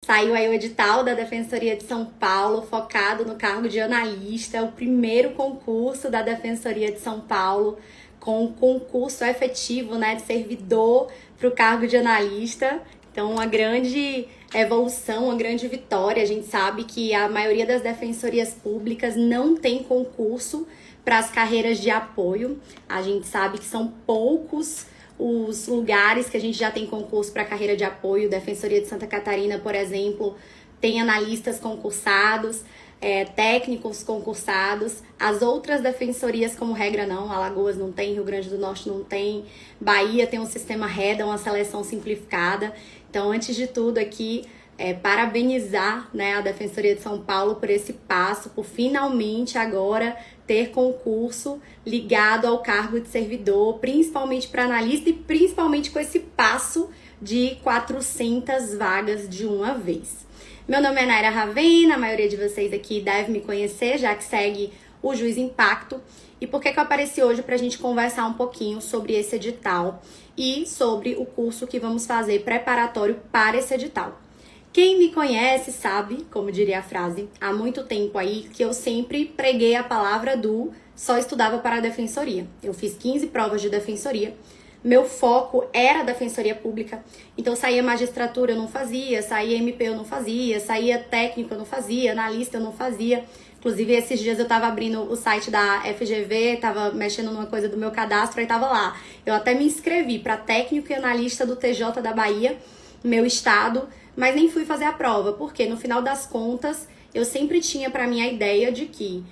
Saiu aí o edital da Defensoria de São Paulo, focado no cargo de analista, o primeiro concurso da Defensoria de São Paulo, com concurso efetivo, né, de servidor para o cargo de analista. Então, uma grande evolução, uma grande vitória. A gente sabe que a maioria das defensorias públicas não tem concurso para as carreiras de apoio. A gente sabe que são poucos os lugares que a gente já tem concurso para carreira de apoio. Defensoria de Santa Catarina, por exemplo, tem analistas concursados, técnicos concursados. As outras defensorias, como regra, não. Alagoas não tem, Rio Grande do Norte não tem, Bahia tem um sistema REDA, uma seleção simplificada. Então, antes de tudo aqui, parabenizar, né, a Defensoria de São Paulo por esse passo, por finalmente agora ter concurso ligado ao cargo de servidor, principalmente para analista e principalmente com esse passo de 400 vagas de uma vez. Meu nome é Naira Ravena, a maioria de vocês aqui deve me conhecer, já que segue o Juiz Impacto. E por que eu apareci hoje? Para a gente conversar um pouquinho sobre esse edital e sobre o curso que vamos fazer preparatório para esse edital. Quem me conhece sabe, como diria a frase, há muito tempo aí, que eu sempre preguei a palavra do só estudava para a defensoria. Eu fiz 15 provas de defensoria. Meu foco era a defensoria pública, então saía magistratura eu não fazia, saía MP eu não fazia, saía técnico eu não fazia, analista eu não fazia. Inclusive, esses dias eu tava abrindo o site da FGV, tava mexendo numa coisa do meu cadastro, aí tava lá. Eu até me inscrevi para técnico e analista do TJ da Bahia, meu estado, mas nem fui fazer a prova, porque no final das contas, eu sempre tinha para mim a ideia de que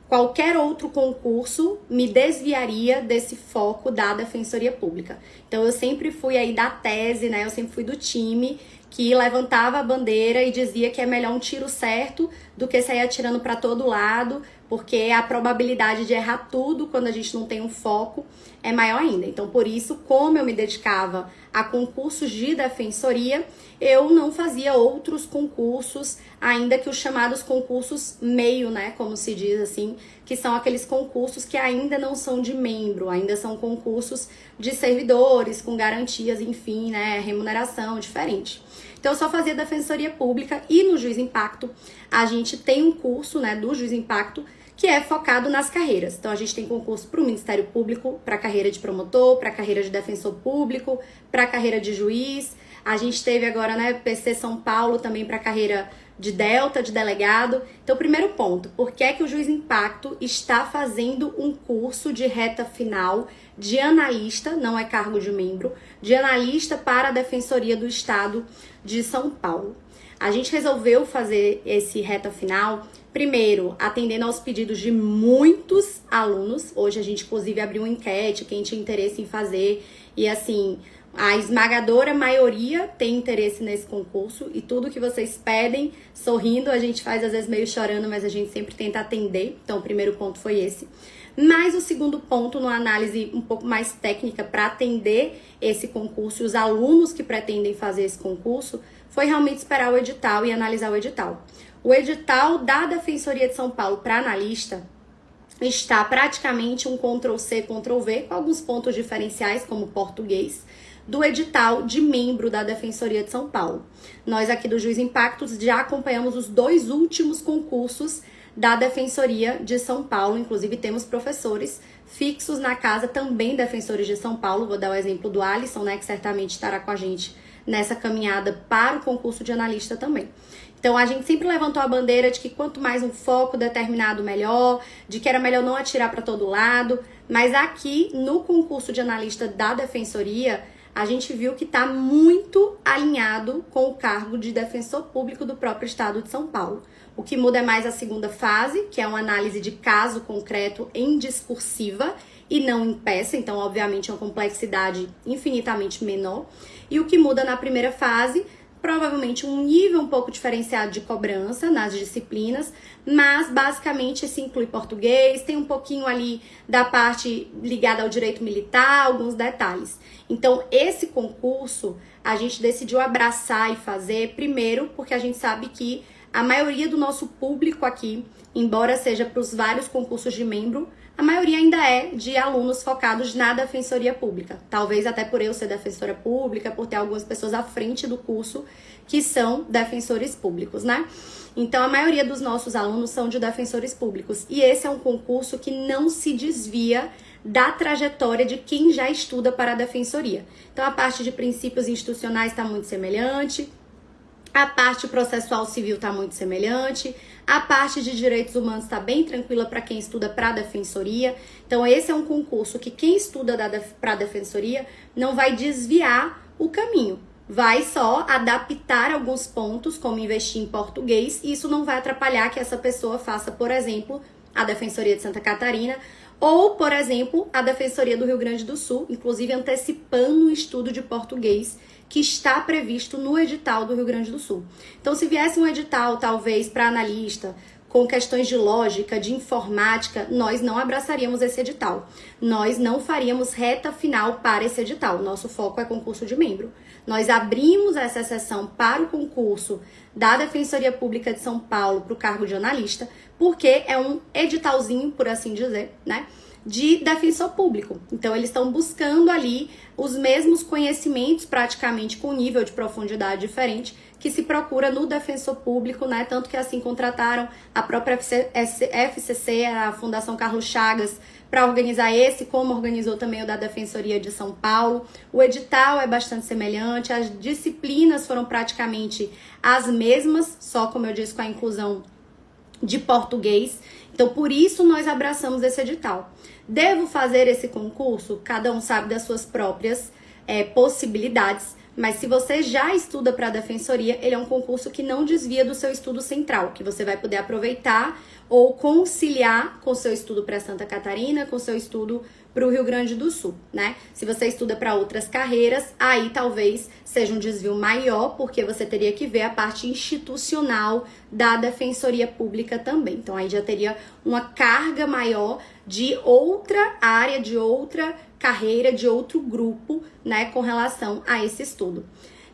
qualquer outro concurso me desviaria desse foco da Defensoria Pública. Então, eu sempre fui aí da tese, né? Eu sempre fui do time que levantava a bandeira e dizia que é melhor um tiro certo do que sair atirando para todo lado, porque a probabilidade de errar tudo quando a gente não tem um foco é maior ainda. Então, por isso, como eu me dedicava a concursos de defensoria, eu não fazia outros concursos, ainda que os chamados concursos meio, né, como se diz assim, que são aqueles concursos que ainda não são de membro, ainda são concursos de servidores, com garantias, enfim, né, remuneração diferente. Então, eu só fazia Defensoria Pública e no Juiz Impacto a gente tem um curso, né, do Juiz Impacto que é focado nas carreiras. Então, a gente tem concurso para o Ministério Público, para a carreira de promotor, para a carreira de defensor público, para a carreira de juiz. A gente teve agora, né, PC São Paulo também para a carreira de delta, de delegado. Então, primeiro ponto, por que é que o Juiz Impacto está fazendo um curso de reta final de analista, não é cargo de membro, de analista para a Defensoria do Estado de São Paulo? A gente resolveu fazer esse reta final, primeiro, atendendo aos pedidos de muitos alunos. Hoje a gente, inclusive, abriu uma enquete, quem tinha interesse em fazer. E, assim, a esmagadora maioria tem interesse nesse concurso. E tudo que vocês pedem, sorrindo, a gente faz, às vezes, meio chorando, mas a gente sempre tenta atender. Então, o primeiro ponto foi esse. Mas o segundo ponto, numa análise um pouco mais técnica para atender esse concurso e os alunos que pretendem fazer esse concurso, foi realmente esperar o edital e analisar o edital. O edital da Defensoria de São Paulo para analista está praticamente um Ctrl+C, Ctrl+V, com alguns pontos diferenciais, como português, do edital de membro da Defensoria de São Paulo. Nós aqui do Juiz Impactos já acompanhamos os 2 últimos concursos da Defensoria de São Paulo, inclusive temos professores fixos na casa, também defensores de São Paulo. Vou dar o exemplo do Alisson, né, que certamente estará com a gente nessa caminhada para o concurso de analista também. Então, a gente sempre levantou a bandeira de que quanto mais um foco determinado, melhor, de que era melhor não atirar para todo lado, mas aqui no concurso de analista da Defensoria, a gente viu que está muito alinhado com o cargo de defensor público do próprio Estado de São Paulo. O que muda é mais a segunda fase, que é uma análise de caso concreto em discursiva e não em peça, então, obviamente, é uma complexidade infinitamente menor. E o que muda na primeira fase, provavelmente um nível um pouco diferenciado de cobrança nas disciplinas, mas basicamente se inclui português, tem um pouquinho ali da parte ligada ao direito militar, alguns detalhes. Então, esse concurso a gente decidiu abraçar e fazer, primeiro, porque a gente sabe que a maioria do nosso público aqui, embora seja para os vários concursos de membro, a maioria ainda é de alunos focados na Defensoria Pública. Talvez até por eu ser defensora pública, por ter algumas pessoas à frente do curso que são defensores públicos, né? Então, a maioria dos nossos alunos são de defensores públicos. E esse é um concurso que não se desvia da trajetória de quem já estuda para a Defensoria. Então, a parte de princípios institucionais está muito semelhante, a parte processual civil está muito semelhante, a parte de direitos humanos está bem tranquila para quem estuda para a Defensoria. Então, esse é um concurso que quem estuda para a Defensoria não vai desviar o caminho. Vai só adaptar alguns pontos, como investir em português, e isso não vai atrapalhar que essa pessoa faça, por exemplo, a Defensoria de Santa Catarina ou, por exemplo, a Defensoria do Rio Grande do Sul, inclusive antecipando o estudo de português que está previsto no edital do Rio Grande do Sul. Então, se viesse um edital, talvez, para analista, com questões de lógica, de informática, nós não abraçaríamos esse edital. Nós não faríamos reta final para esse edital. Nosso foco é concurso de membro. Nós abrimos essa exceção para o concurso da Defensoria Pública de São Paulo para o cargo de analista, porque é um editalzinho, por assim dizer, né, de defensor público. Então, eles estão buscando ali os mesmos conhecimentos, praticamente com nível de profundidade diferente, que se procura no defensor público, né? Tanto que assim contrataram a própria FCC, a Fundação Carlos Chagas, para organizar esse, como organizou também o da Defensoria de São Paulo. O edital é bastante semelhante, as disciplinas foram praticamente as mesmas, só, como eu disse, com a inclusão de português. Então, por isso nós abraçamos esse edital. Devo fazer esse concurso? Cada um sabe das suas próprias possibilidades, mas se você já estuda para a Defensoria, ele é um concurso que não desvia do seu estudo central, que você vai poder aproveitar ou conciliar com o seu estudo para Santa Catarina, com o seu estudo para o Rio Grande do Sul, né? Se você estuda para outras carreiras, aí talvez seja um desvio maior, porque você teria que ver a parte institucional da Defensoria Pública também. Então, aí já teria uma carga maior de outra área, de outra carreira, de outro grupo, né, com relação a esse estudo.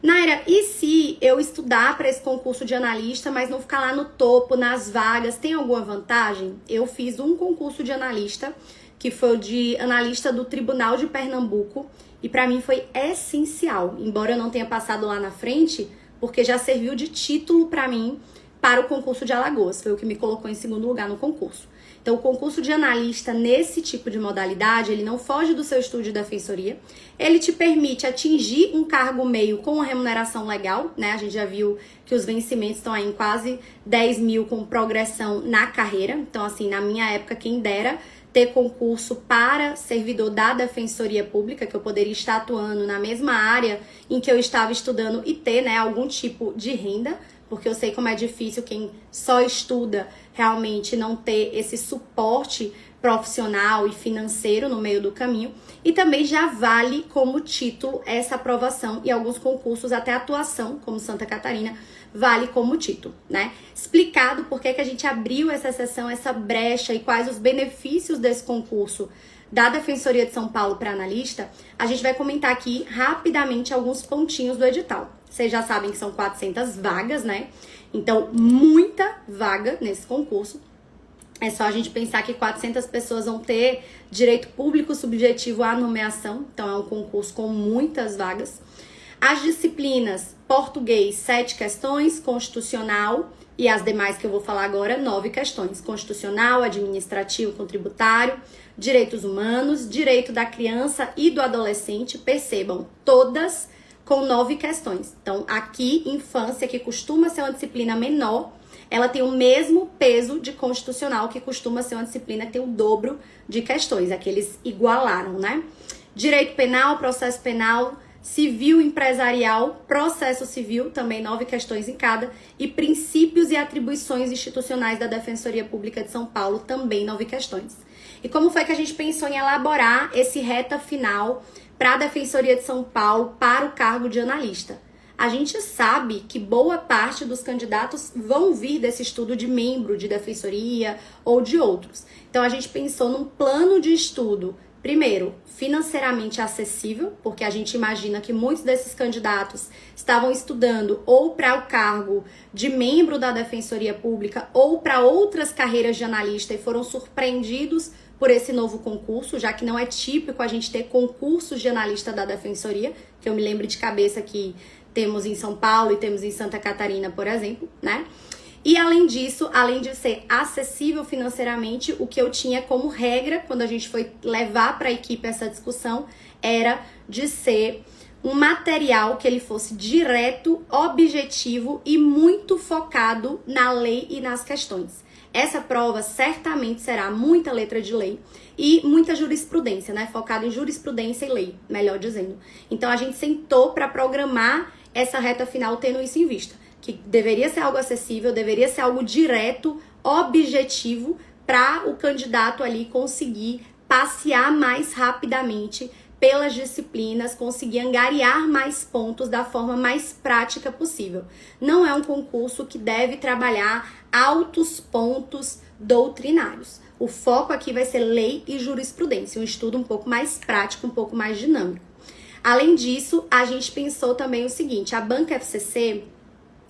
Naira, e se eu estudar para esse concurso de analista, mas não ficar lá no topo, nas vagas, tem alguma vantagem? Eu fiz um concurso de analista, que foi o de analista do Tribunal de Pernambuco, e para mim foi essencial, embora eu não tenha passado lá na frente, porque já serviu de título para mim para o concurso de Alagoas, foi o que me colocou em segundo lugar no concurso. Então, o concurso de analista nesse tipo de modalidade, ele não foge do seu estudo de defensoria, ele te permite atingir um cargo meio com uma remuneração legal, né? A gente já viu que os vencimentos estão aí em quase 10 mil com progressão na carreira. Então, assim, na minha época, quem dera ter concurso para servidor da Defensoria Pública, que eu poderia estar atuando na mesma área em que eu estava estudando e ter, né, algum tipo de renda, porque eu sei como é difícil quem só estuda realmente não ter esse suporte profissional e financeiro no meio do caminho. E também já vale como título essa aprovação e alguns concursos, até atuação, como Santa Catarina, vale como título, né? Explicado por que a gente abriu essa exceção, essa brecha e quais os benefícios desse concurso da Defensoria de São Paulo para analista, a gente vai comentar aqui rapidamente alguns pontinhos do edital. Vocês já sabem que são 400 vagas, né? Então, muita vaga nesse concurso. É só a gente pensar que 400 pessoas vão ter direito público subjetivo à nomeação. Então, é um concurso com muitas vagas. As disciplinas, português, 7 questões, constitucional e as demais que eu vou falar agora, 9 questões. Constitucional, administrativo com tributário, direitos humanos, direito da criança e do adolescente. Percebam, todas com 9 questões. Então, aqui, infância, que costuma ser uma disciplina menor, ela tem o mesmo peso de constitucional, que costuma ser uma disciplina que tem o dobro de questões. Aqui eles igualaram, né? Direito penal, processo penal, civil empresarial, processo civil, também 9 questões em cada, e princípios e atribuições institucionais da Defensoria Pública de São Paulo, também 9 questões. E como foi que a gente pensou em elaborar esse reta final para a Defensoria de São Paulo para o cargo de analista? A gente sabe que boa parte dos candidatos vão vir desse estudo de membro de defensoria ou de outros. Então, a gente pensou num plano de estudo primeiro, financeiramente acessível, porque a gente imagina que muitos desses candidatos estavam estudando ou para o cargo de membro da Defensoria Pública ou para outras carreiras de analista e foram surpreendidos por esse novo concurso, já que não é típico a gente ter concursos de analista da Defensoria, que eu me lembro de cabeça que temos em São Paulo e temos em Santa Catarina, por exemplo, né? E além disso, além de ser acessível financeiramente, o que eu tinha como regra, quando a gente foi levar para a equipe essa discussão, era de ser um material que ele fosse direto, objetivo e muito focado na lei e nas questões. Essa prova certamente será muita letra de lei e muita jurisprudência, né? Focado em jurisprudência e lei, melhor dizendo. Então a gente sentou para programar essa reta final tendo isso em vista, que deveria ser algo acessível, deveria ser algo direto, objetivo, para o candidato ali conseguir passear mais rapidamente pelas disciplinas, conseguir angariar mais pontos da forma mais prática possível. Não é um concurso que deve trabalhar altos pontos doutrinários. O foco aqui vai ser lei e jurisprudência, um estudo um pouco mais prático, um pouco mais dinâmico. Além disso, a gente pensou também o seguinte, a banca FCC,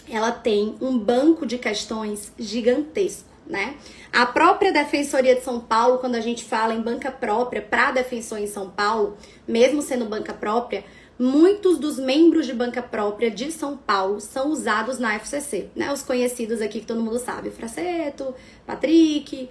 ela tem um banco de questões gigantesco, né? A própria Defensoria de São Paulo, quando a gente fala em banca própria para defensor em São Paulo, mesmo sendo banca própria, muitos dos membros de banca própria de São Paulo são usados na FCC, né? Os conhecidos aqui que todo mundo sabe, Fraceto, Patrick,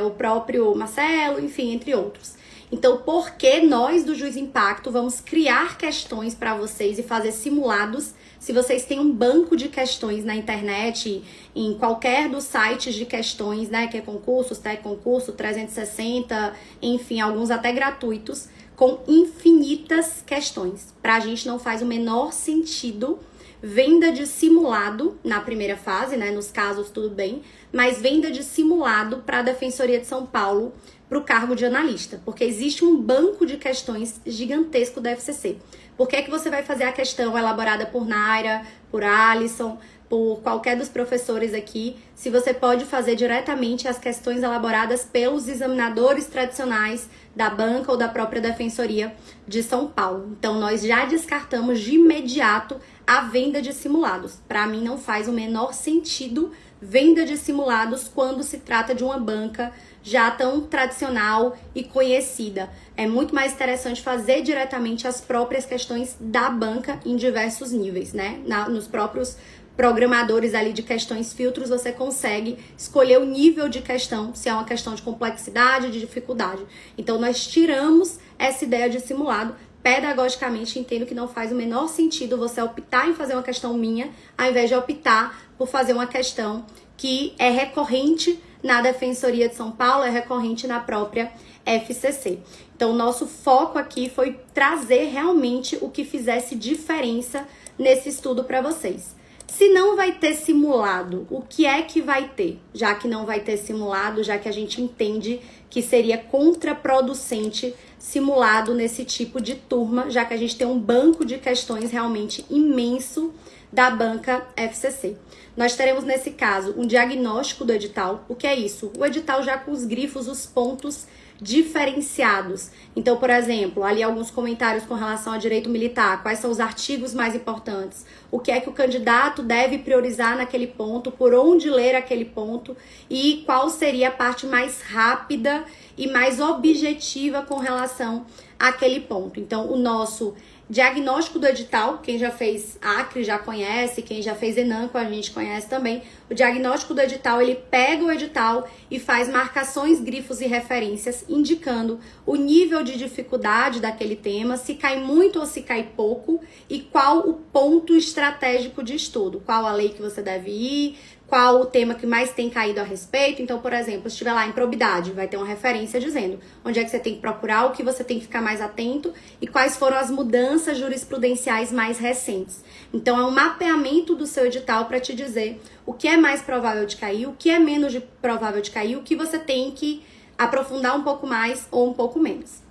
o próprio Marcelo, enfim, entre outros. Então, por que nós do Juiz Impacto vamos criar questões para vocês e fazer simulados se vocês têm um banco de questões na internet, em qualquer dos sites de questões, né, que é Concursos, Tec Concurso, 360, enfim, alguns até gratuitos, com infinitas questões. Pra gente não faz o menor sentido venda de simulado na primeira fase, né, nos casos tudo bem, mas venda de simulado para a Defensoria de São Paulo para o cargo de analista, porque existe um banco de questões gigantesco da FCC. Por que é que você vai fazer a questão elaborada por Naira, por Alisson, por qualquer dos professores aqui, se você pode fazer diretamente as questões elaboradas pelos examinadores tradicionais da banca ou da própria Defensoria de São Paulo? Então, nós já descartamos de imediato a venda de simulados. Para mim, não faz o menor sentido venda de simulados quando se trata de uma banca já tão tradicional e conhecida. É muito mais interessante fazer diretamente as próprias questões da banca em diversos níveis, né? Nos próprios programadores ali de questões filtros, você consegue escolher o nível de questão, se é uma questão de complexidade, de dificuldade. Então, nós tiramos essa ideia de simulado. Pedagogicamente, entendo que não faz o menor sentido você optar em fazer uma questão minha, ao invés de optar por fazer uma questão que é recorrente na Defensoria de São Paulo, é recorrente na própria FCC. Então, o nosso foco aqui foi trazer realmente o que fizesse diferença nesse estudo para vocês. Se não vai ter simulado, o que é que vai ter? Já que não vai ter simulado, já que a gente entende que seria contraproducente simulado nesse tipo de turma, já que a gente tem um banco de questões realmente imenso da banca FCC. Nós teremos, nesse caso, um diagnóstico do edital. O que é isso? O edital já com os grifos, os pontos diferenciados. Então, por exemplo, ali alguns comentários com relação ao direito militar, quais são os artigos mais importantes, o que é que o candidato deve priorizar naquele ponto, por onde ler aquele ponto e qual seria a parte mais rápida e mais objetiva com relação àquele ponto. Então, o nosso diagnóstico do edital, quem já fez Acre já conhece, quem já fez Enan com a gente conhece também. O diagnóstico do edital, ele pega o edital e faz marcações, grifos e referências, indicando o nível de dificuldade daquele tema, se cai muito ou se cai pouco, e qual o ponto estratégico de estudo, qual a lei que você deve ir, qual o tema que mais tem caído a respeito. Então, por exemplo, se estiver lá em probidade, vai ter uma referência dizendo onde é que você tem que procurar, o que você tem que ficar mais atento e quais foram as mudanças jurisprudenciais mais recentes. Então, é um mapeamento do seu edital para te dizer o que é mais provável de cair, o que é menos provável de cair, o que você tem que aprofundar um pouco mais ou um pouco menos.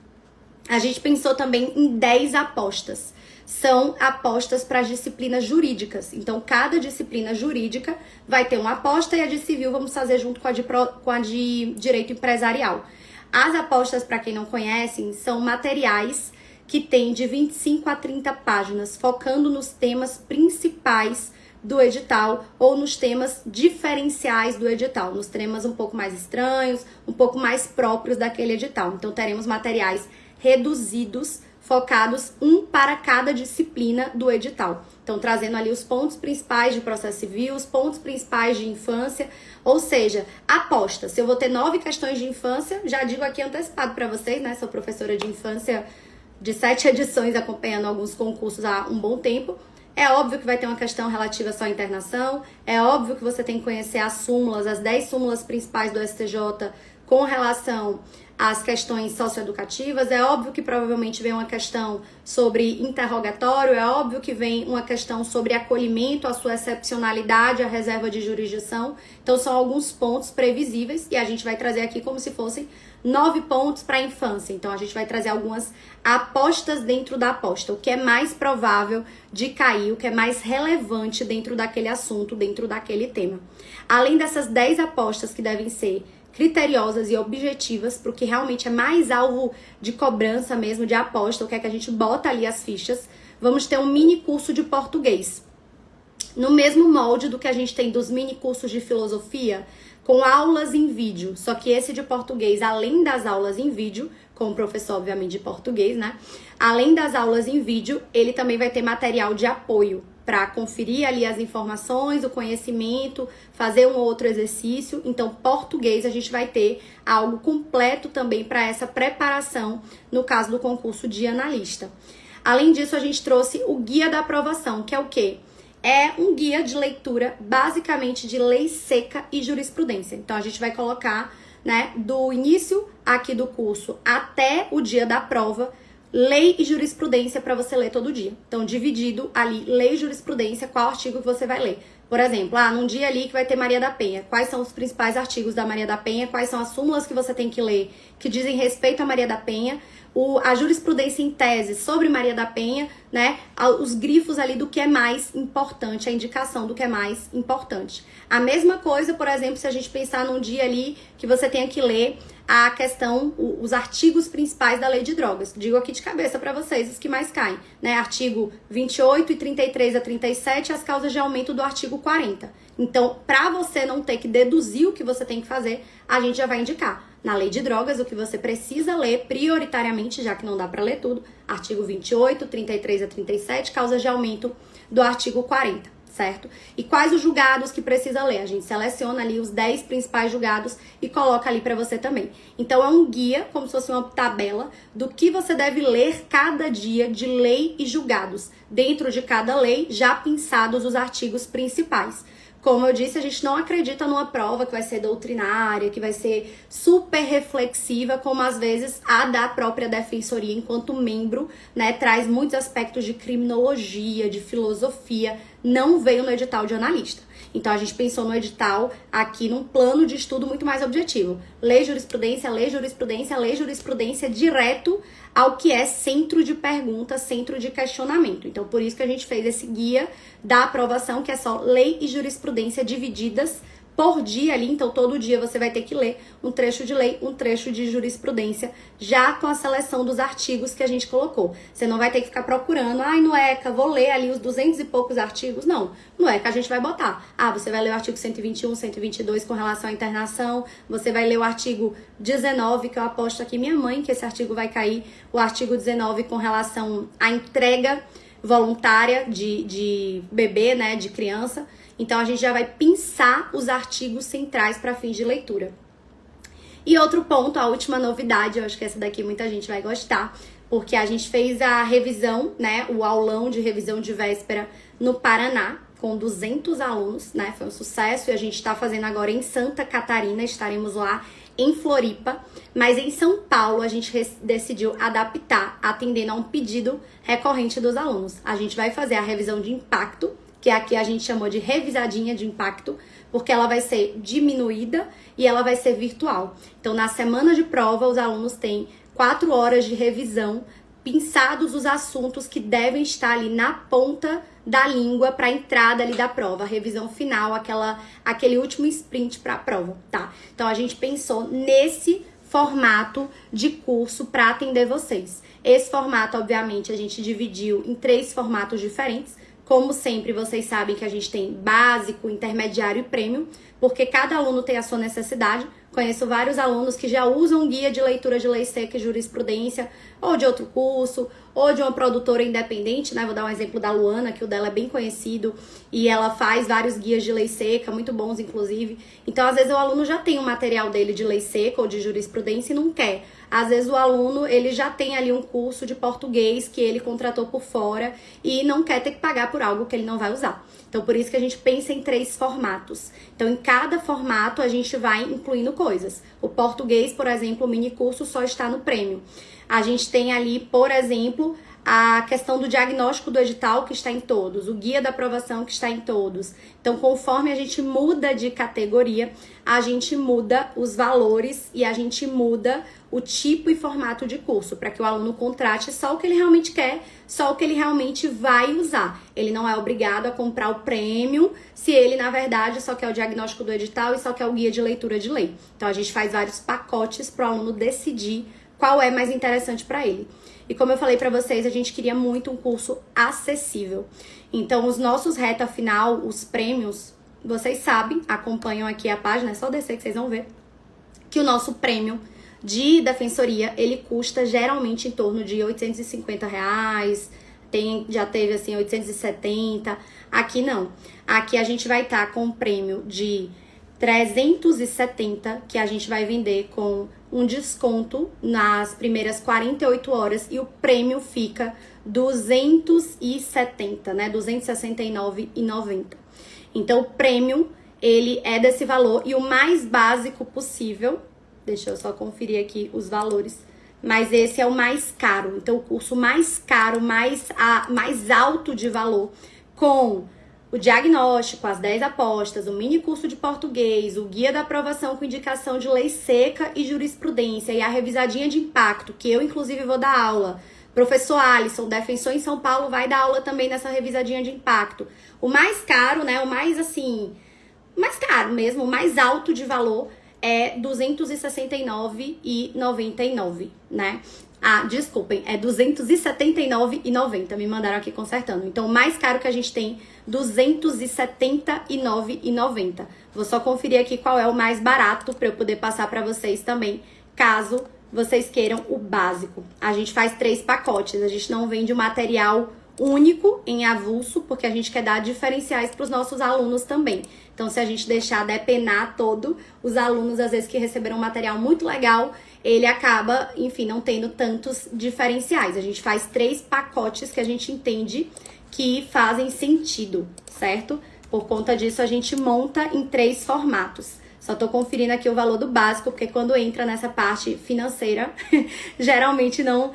A gente pensou também em 10 apostas. São apostas para as disciplinas jurídicas. Então, cada disciplina jurídica vai ter uma aposta e a de civil vamos fazer junto com a de direito empresarial. As apostas, para quem não conhece, são materiais que têm de 25 a 30 páginas, focando nos temas principais do edital ou nos temas diferenciais do edital, nos temas um pouco mais estranhos, um pouco mais próprios daquele edital. Então, teremos materiais reduzidos, focados um para cada disciplina do edital. Então, trazendo ali os pontos principais de processo civil, os pontos principais de infância, ou seja, aposta. Se eu vou ter 9 questões de infância, já digo aqui antecipado para vocês, né? Sou professora de infância de 7 edições, acompanhando alguns concursos há um bom tempo. É óbvio que vai ter uma questão relativa só à internação, é óbvio que você tem que conhecer as súmulas, as 10 súmulas principais do STJ com relação às questões socioeducativas, é óbvio que provavelmente vem uma questão sobre interrogatório, é óbvio que vem uma questão sobre acolhimento, a sua excepcionalidade, a reserva de jurisdição. Então são alguns pontos previsíveis e a gente vai trazer aqui como se fossem 9 pontos para a infância. Então a gente vai trazer algumas apostas dentro da aposta, o que é mais provável de cair, o que é mais relevante dentro daquele assunto, dentro daquele tema. Além dessas 10 apostas que devem ser criteriosas e objetivas, porque realmente é mais alvo de cobrança mesmo, de aposta, o que é que a gente bota ali as fichas, vamos ter um mini curso de português. No mesmo molde do que a gente tem dos mini cursos de filosofia, com aulas em vídeo, só que esse de português, além das aulas em vídeo, com o professor, obviamente, de português, né? Além das aulas em vídeo, ele também vai ter material de apoio para conferir ali as informações, o conhecimento, fazer um ou outro exercício. Então, português, a gente vai ter algo completo também para essa preparação, no caso do concurso de analista. Além disso, a gente trouxe o guia da aprovação, que é o quê? É um guia de leitura, basicamente, de lei seca e jurisprudência. Então, a gente vai colocar, né, do início aqui do curso até o dia da prova, lei e jurisprudência para você ler todo dia. Então, dividido ali, lei e jurisprudência, qual artigo que você vai ler. Por exemplo, num dia ali que vai ter Maria da Penha, quais são os principais artigos da Maria da Penha, quais são as súmulas que você tem que ler que dizem respeito a Maria da Penha, a jurisprudência em tese sobre Maria da Penha, né? Os grifos ali do que é mais importante, a indicação do que é mais importante. A mesma coisa, por exemplo, se a gente pensar num dia ali que você tenha que ler a questão, os artigos principais da lei de drogas. Digo aqui de cabeça para vocês os que mais caem, né? Artigo 28 e 33 a 37, as causas de aumento do artigo 40. Então, para você não ter que deduzir o que você tem que fazer, a gente já vai indicar. Na lei de drogas, o que você precisa ler prioritariamente, já que não dá para ler tudo, artigo 28, 33 a 37, causas de aumento do artigo 40, certo? E quais os julgados que precisa ler? A gente seleciona ali os 10 principais julgados e coloca ali para você também. Então, é um guia, como se fosse uma tabela, do que você deve ler cada dia de lei e julgados. Dentro de cada lei, já pensados os artigos principais. Como eu disse, a gente não acredita numa prova que vai ser doutrinária, que vai ser super reflexiva, como às vezes a da própria defensoria, enquanto membro, né, traz muitos aspectos de criminologia, de filosofia, não veio no edital de analista. Então, a gente pensou no edital aqui num plano de estudo muito mais objetivo. Lei, jurisprudência, lei, jurisprudência, lei, jurisprudência, direto ao que é centro de pergunta, centro de questionamento. Então, por isso que a gente fez esse guia da aprovação, que é só lei e jurisprudência divididas por dia ali. Então, todo dia você vai ter que ler um trecho de lei, um trecho de jurisprudência, já com a seleção dos artigos que a gente colocou. Você não vai ter que ficar procurando, no ECA, vou ler ali os 200 e poucos artigos. Não, no ECA a gente vai botar. Você vai ler o artigo 121, 122 com relação à internação, você vai ler o artigo 19, que eu aposto aqui minha mãe que esse artigo vai cair, o artigo 19 com relação à entrega voluntária de bebê, né, de criança. Então, a gente já vai pensar os artigos centrais para fins de leitura. E outro ponto, a última novidade, eu acho que essa daqui muita gente vai gostar, porque a gente fez a revisão, né, o aulão de revisão de véspera no Paraná, com 200 alunos, né, foi um sucesso, e a gente está fazendo agora em Santa Catarina, estaremos lá em Floripa, mas em São Paulo a gente decidiu adaptar, atendendo a um pedido recorrente dos alunos. A gente vai fazer a revisão de impacto, que aqui a gente chamou de revisadinha de impacto, porque ela vai ser diminuída e ela vai ser virtual. Então, na semana de prova, os alunos têm 4 horas de revisão, pensados os assuntos que devem estar ali na ponta da língua para a entrada ali da prova, a revisão final, aquele último sprint para a prova, tá? Então, a gente pensou nesse formato de curso para atender vocês. Esse formato, obviamente, a gente dividiu em 3 formatos diferentes. Como sempre, vocês sabem que a gente tem básico, intermediário e prêmio, porque cada aluno tem a sua necessidade. Conheço vários alunos que já usam guia de leitura de lei seca e jurisprudência, ou de outro curso, ou de uma produtora independente, né? Vou dar um exemplo da Luana, que o dela é bem conhecido, e ela faz vários guias de lei seca, muito bons, inclusive. Então, às vezes, o aluno já tem o material dele de lei seca ou de jurisprudência e não quer. Às vezes, o aluno, ele já tem ali um curso de português que ele contratou por fora e não quer ter que pagar por algo que ele não vai usar. Então, por isso que a gente pensa em 3 formatos. Então, em cada formato, a gente vai incluindo coisas. O português, por exemplo, o mini curso só está no prêmio. A gente tem ali, por exemplo, a questão do diagnóstico do edital, que está em todos, o guia da aprovação, que está em todos. Então, conforme a gente muda de categoria, a gente muda os valores e a gente muda o tipo e formato de curso, para que o aluno contrate só o que ele realmente quer, só o que ele realmente vai usar. Ele não é obrigado a comprar o prêmio, se ele, na verdade, só quer o diagnóstico do edital e só quer o guia de leitura de lei. Então, a gente faz vários pacotes para o aluno decidir qual é mais interessante para ele. E como eu falei para vocês, a gente queria muito um curso acessível. Então, os nossos reta final, os prêmios, vocês sabem, acompanham aqui a página, é só descer que vocês vão ver, que o nosso prêmio de defensoria, ele custa geralmente em torno de R$850, já teve assim 870, aqui não. Aqui a gente vai estar com um prêmio de 370, que a gente vai vender com um desconto nas primeiras 48 horas e o prêmio fica 270, né? 269,90. Então, o prêmio, ele é desse valor e o mais básico possível, deixa eu só conferir aqui os valores, mas esse é o mais caro. Então, o curso mais caro, mais alto de valor, com o diagnóstico, as 10 apostas, o mini curso de português, o guia da aprovação com indicação de lei seca e jurisprudência e a revisadinha de impacto, que eu inclusive vou dar aula. Professor Alisson, defensor em São Paulo, vai dar aula também nessa revisadinha de impacto. O mais caro, né, o mais assim, mais caro mesmo, o mais alto de valor é R$ 269,99, né? Ah, desculpem, é R$ 279,90, me mandaram aqui consertando. Então, o mais caro que a gente tem, R$ 279,90. Vou só conferir aqui qual é o mais barato para eu poder passar para vocês também, caso vocês queiram o básico. A gente faz 3 pacotes, a gente não vende o material único em avulso, porque a gente quer dar diferenciais para os nossos alunos também. Então, se a gente deixar depenar todo, os alunos, às vezes, que receberam um material muito legal, ele acaba, enfim, não tendo tantos diferenciais. A gente faz 3 pacotes que a gente entende que fazem sentido, certo? Por conta disso, a gente monta em 3 formatos. Só tô conferindo aqui o valor do básico, porque quando entra nessa parte financeira, geralmente não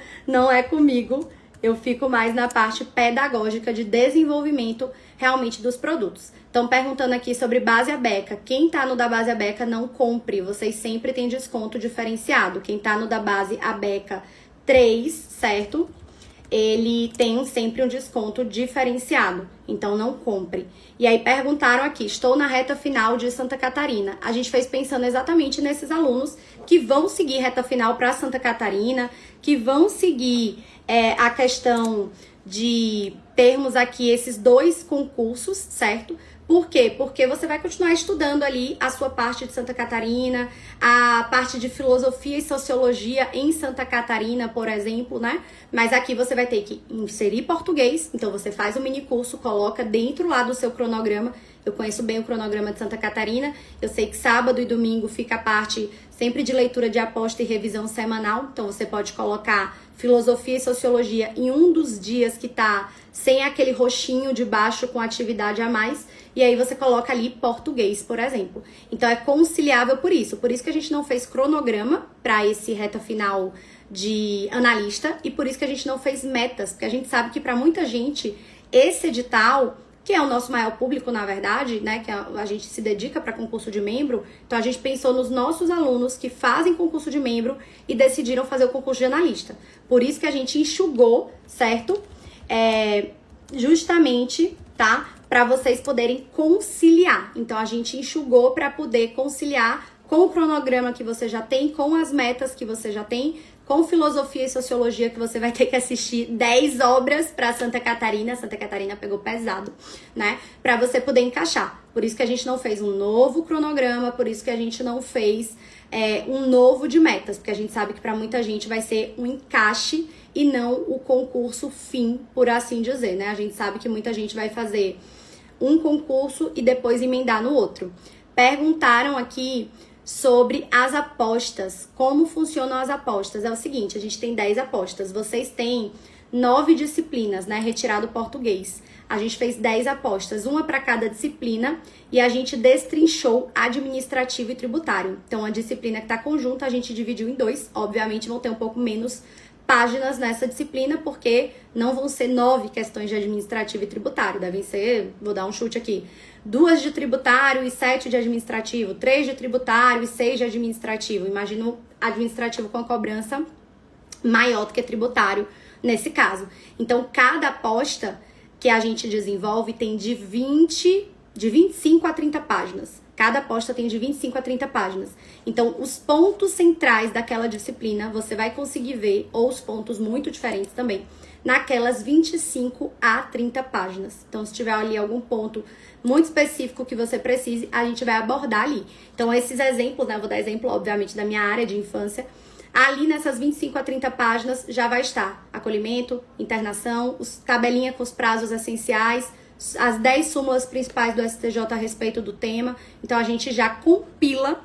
é comigo. Eu fico mais na parte pedagógica de desenvolvimento realmente dos produtos. Estão perguntando aqui sobre base ABECA. Quem tá no da base ABECA não compre, vocês sempre têm desconto diferenciado. Quem tá no da base ABECA 3, certo? Ele tem sempre um desconto diferenciado, então não compre. E aí perguntaram aqui, estou na reta final de Santa Catarina. A gente fez pensando exatamente nesses alunos que vão seguir reta final para Santa Catarina, que vão seguir a questão de termos aqui esses 2 concursos, certo? Por quê? Porque você vai continuar estudando ali a sua parte de Santa Catarina, a parte de filosofia e sociologia em Santa Catarina, por exemplo, né? Mas aqui você vai ter que inserir português, então você faz um mini curso, coloca dentro lá do seu cronograma. Eu conheço bem o cronograma de Santa Catarina, eu sei que sábado e domingo fica a parte sempre de leitura de aposta e revisão semanal, então você pode colocar filosofia e sociologia em um dos dias que tá sem aquele roxinho de baixo com atividade a mais, e aí você coloca ali português, por exemplo. Então é conciliável por isso que a gente não fez cronograma para esse reta final de analista e por isso que a gente não fez metas, porque a gente sabe que para muita gente esse edital, que é o nosso maior público, na verdade, né, que a gente se dedica para concurso de membro, então a gente pensou nos nossos alunos que fazem concurso de membro e decidiram fazer o concurso de analista. Por isso que a gente enxugou, certo? Justamente, tá? Para vocês poderem conciliar. Então, a gente enxugou para poder conciliar com o cronograma que você já tem, com as metas que você já tem, com filosofia e sociologia, que você vai ter que assistir 10 obras para Santa Catarina. Santa Catarina pegou pesado, né? Para você poder encaixar. Por isso que a gente não fez um novo cronograma, por isso que a gente não fez um novo de metas, porque a gente sabe que para muita gente vai ser um encaixe e não o concurso fim, por assim dizer, né? A gente sabe que muita gente vai fazer um concurso e depois emendar no outro. Perguntaram aqui sobre as apostas, como funcionam as apostas. É o seguinte, a gente tem 10 apostas, vocês têm 9 disciplinas, né, retirado o português. A gente fez 10 apostas, uma para cada disciplina, e a gente destrinchou administrativo e tributário. Então, a disciplina que está conjunta, a gente dividiu em 2, obviamente vão ter um pouco menos páginas nessa disciplina, porque não vão ser 9 questões de administrativo e tributário, devem ser, vou dar um chute aqui, 2 de tributário e 7 de administrativo, 3 de tributário e 6 de administrativo. Imagino administrativo com a cobrança maior do que tributário nesse caso. Então, cada aposta que a gente desenvolve tem de 25 a 30 páginas. Cada aposta tem de 25 a 30 páginas. Então, os pontos centrais daquela disciplina, você vai conseguir ver, ou os pontos muito diferentes também, naquelas 25 a 30 páginas. Então, se tiver ali algum ponto muito específico que você precise, a gente vai abordar ali. Então, esses exemplos, né? Vou dar exemplo, obviamente, da minha área de infância. Ali nessas 25 a 30 páginas já vai estar acolhimento, internação, tabelinha com os prazos essenciais, as 10 súmulas principais do STJ a respeito do tema. Então, a gente já compila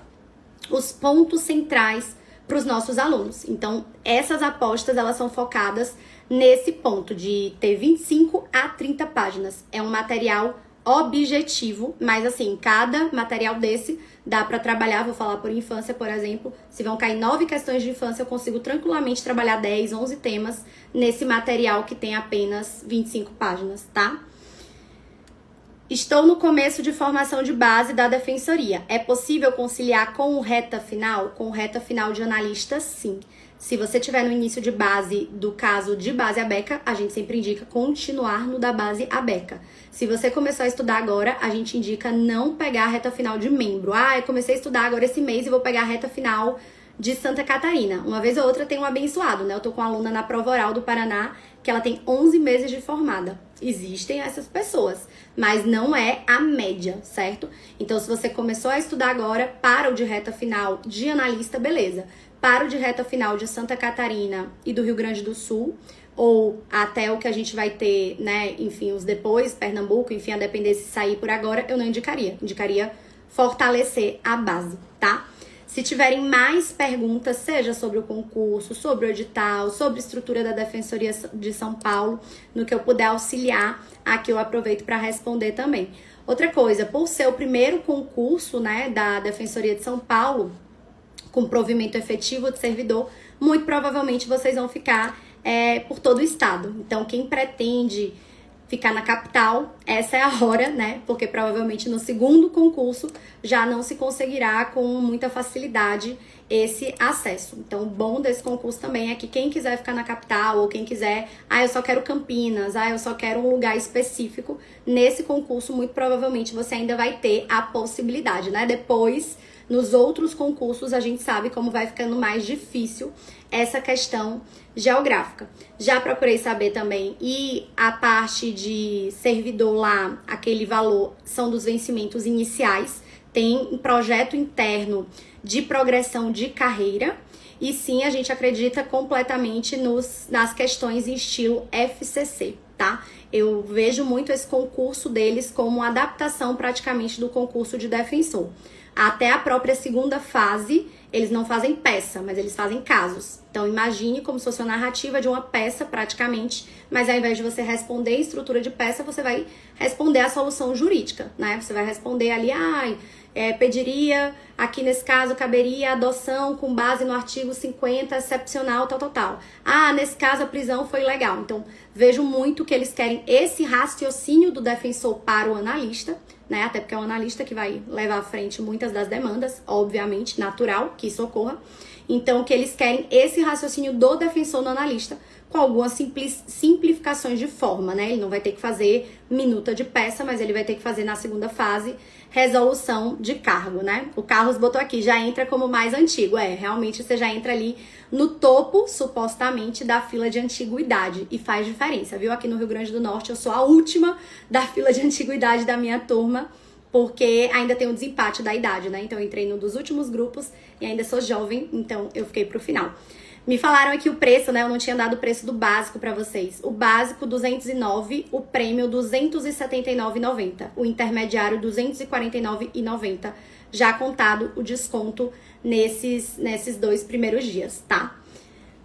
os pontos centrais para os nossos alunos. Então, essas apostas, elas são focadas nesse ponto de ter 25 a 30 páginas. É um material objetivo, mas assim, cada material desse dá para trabalhar. Vou falar por infância, por exemplo. Se vão cair 9 questões de infância, eu consigo tranquilamente trabalhar 10, 11 temas nesse material que tem apenas 25 páginas, tá? Estou no começo de formação de base da defensoria. É possível conciliar com o reta final? Com o reta final de analista, sim. Se você estiver no início de base, do caso de base ABECA, a gente sempre indica continuar no da base ABECA. Se você começou a estudar agora, a gente indica não pegar a reta final de membro. Ah, eu comecei a estudar agora esse mês e vou pegar a reta final de Santa Catarina. Uma vez ou outra tem um abençoado, né? Eu tô com uma aluna na prova oral do Paraná que ela tem 11 meses de formada. Existem essas pessoas, mas não é a média, certo? Então, se você começou a estudar agora, para o de reta final de analista, beleza. Para o de reta final de Santa Catarina e do Rio Grande do Sul, ou até o que a gente vai ter, né, enfim, os depois, Pernambuco, enfim, a depender se sair por agora, eu não indicaria. Indicaria fortalecer a base, tá? Se tiverem mais perguntas, seja sobre o concurso, sobre o edital, sobre a estrutura da Defensoria de São Paulo, no que eu puder auxiliar, aqui eu aproveito para responder também. Outra coisa, por ser o primeiro concurso, né, da Defensoria de São Paulo, com provimento efetivo de servidor, muito provavelmente vocês vão ficar por todo o estado. Então, quem pretende ficar na capital, essa é a hora, né? Porque provavelmente no segundo concurso já não se conseguirá com muita facilidade esse acesso. Então, o bom desse concurso também é que quem quiser ficar na capital, ou quem quiser, eu só quero Campinas, eu só quero um lugar específico, nesse concurso, muito provavelmente você ainda vai ter a possibilidade, né? Depois, nos outros concursos, a gente sabe como vai ficando mais difícil essa questão geográfica. Já procurei saber também, e a parte de servidor lá, aquele valor são dos vencimentos iniciais, tem um projeto interno de progressão de carreira, e sim, a gente acredita completamente nas questões em estilo FCC, tá? Eu vejo muito esse concurso deles como uma adaptação praticamente do concurso de defensor. Até a própria segunda fase, eles não fazem peça, mas eles fazem casos. Então, imagine como se fosse uma narrativa de uma peça, praticamente, mas ao invés de você responder a estrutura de peça, você vai responder a solução jurídica, né? Você vai responder ali, pediria, aqui nesse caso, caberia a adoção com base no artigo 50, excepcional, tal. Nesse caso, a prisão foi ilegal. Então, vejo muito que eles querem esse raciocínio do defensor para o analista, né? Até porque é o analista que vai levar à frente muitas das demandas, obviamente, natural que isso ocorra. Então, o que eles querem, esse raciocínio do defensor no analista, com algumas simplificações de forma, né? Ele não vai ter que fazer minuta de peça, mas ele vai ter que fazer na segunda fase resolução de cargo, né? O Carlos botou aqui, já entra como mais antigo. Realmente você já entra ali no topo, supostamente, da fila de antiguidade. E faz diferença, viu? Aqui no Rio Grande do Norte eu sou a última da fila de antiguidade da minha turma, porque ainda tem o desempate da idade, né? Então eu entrei num dos últimos grupos e ainda sou jovem, então eu fiquei pro final. Me falaram aqui o preço, né? Eu não tinha dado o preço do básico pra vocês. O básico, 209, o prêmio, 279,90. O intermediário, 249,90. Já contado o desconto nesses 2 primeiros dias, tá?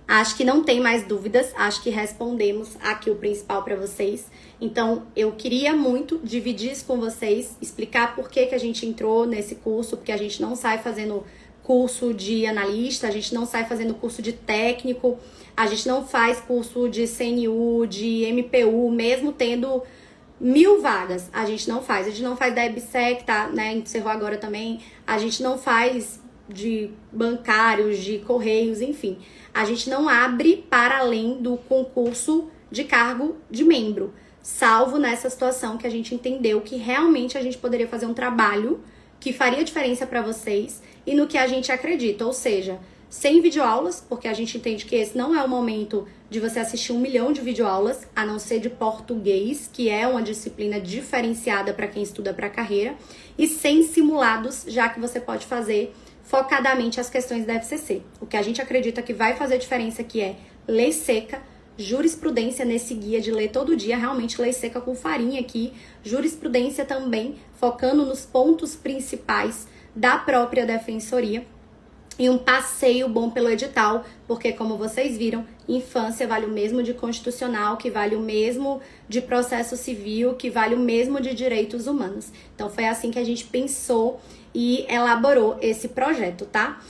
Acho que não tem mais dúvidas, acho que respondemos aqui o principal pra vocês. Então, eu queria muito dividir isso com vocês, explicar por que a gente entrou nesse curso, porque a gente não sai fazendo curso de analista, a gente não sai fazendo curso de técnico, a gente não faz curso de CNU, de MPU, mesmo tendo 1000 vagas, a gente não faz da EBSEC, tá, né, encerrou agora também, a gente não faz de bancários, de correios, enfim, a gente não abre para além do concurso de cargo de membro, salvo nessa situação que a gente entendeu que realmente a gente poderia fazer um trabalho que faria diferença para vocês e no que a gente acredita, ou seja, sem videoaulas, porque a gente entende que esse não é o momento de você assistir 1 milhão de videoaulas, a não ser de português, que é uma disciplina diferenciada para quem estuda para carreira, e sem simulados, já que você pode fazer focadamente as questões da FCC. O que a gente acredita que vai fazer diferença aqui é lei seca, jurisprudência nesse guia de ler todo dia, realmente lei seca com farinha aqui, jurisprudência também, focando nos pontos principais da própria defensoria, e um passeio bom pelo edital, porque como vocês viram, infância vale o mesmo de constitucional, que vale o mesmo de processo civil, que vale o mesmo de direitos humanos. Então foi assim que a gente pensou e elaborou esse projeto, tá?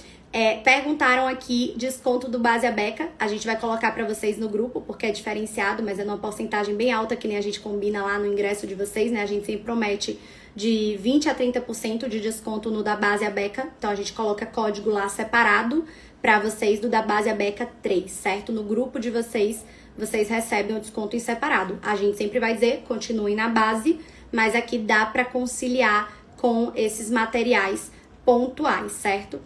Perguntaram aqui desconto do Base Abeca, a gente vai colocar para vocês no grupo, porque é diferenciado, mas é numa porcentagem bem alta, que nem a gente combina lá no ingresso de vocês, né? A gente sempre promete de 20 a 30% de desconto no da Base Abeca, então a gente coloca código lá separado para vocês do da Base Abeca 3, certo? No grupo de vocês, vocês recebem o desconto em separado. A gente sempre vai dizer, continuem na base, mas aqui dá para conciliar com esses materiais pontuais, certo?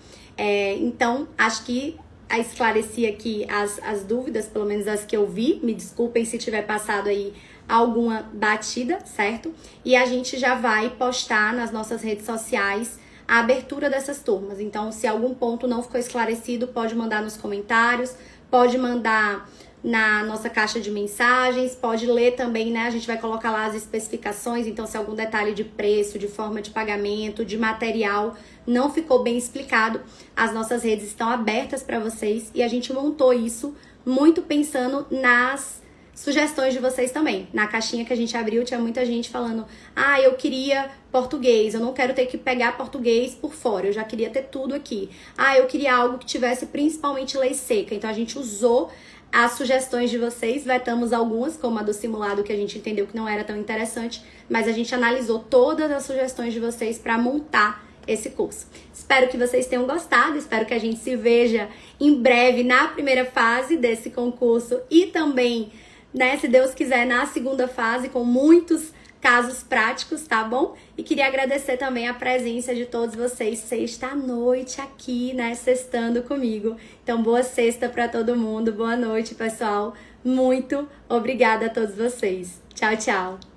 Então, acho que esclareci aqui as dúvidas, pelo menos as que eu vi. Me desculpem se tiver passado aí alguma batida, certo? E a gente já vai postar nas nossas redes sociais a abertura dessas turmas. Então, se algum ponto não ficou esclarecido, pode mandar nos comentários, pode mandar na nossa caixa de mensagens, pode ler também, né? A gente vai colocar lá as especificações, então se algum detalhe de preço, de forma de pagamento, de material não ficou bem explicado, as nossas redes estão abertas para vocês e a gente montou isso muito pensando nas sugestões de vocês também. Na caixinha que a gente abriu, tinha muita gente falando: ah, eu queria português, eu não quero ter que pegar português por fora, eu já queria ter tudo aqui. Ah, eu queria algo que tivesse principalmente lei seca. Então a gente usou as sugestões de vocês, vetamos algumas, como a do simulado, que a gente entendeu que não era tão interessante, mas a gente analisou todas as sugestões de vocês para montar esse curso. Espero que vocês tenham gostado, espero que a gente se veja em breve na primeira fase desse concurso e também, né, se Deus quiser, na segunda fase, com muitos casos práticos, tá bom? E queria agradecer também a presença de todos vocês sexta-noite aqui, né, sextando comigo. Então, boa sexta pra todo mundo, boa noite, pessoal. Muito obrigada a todos vocês. Tchau, tchau.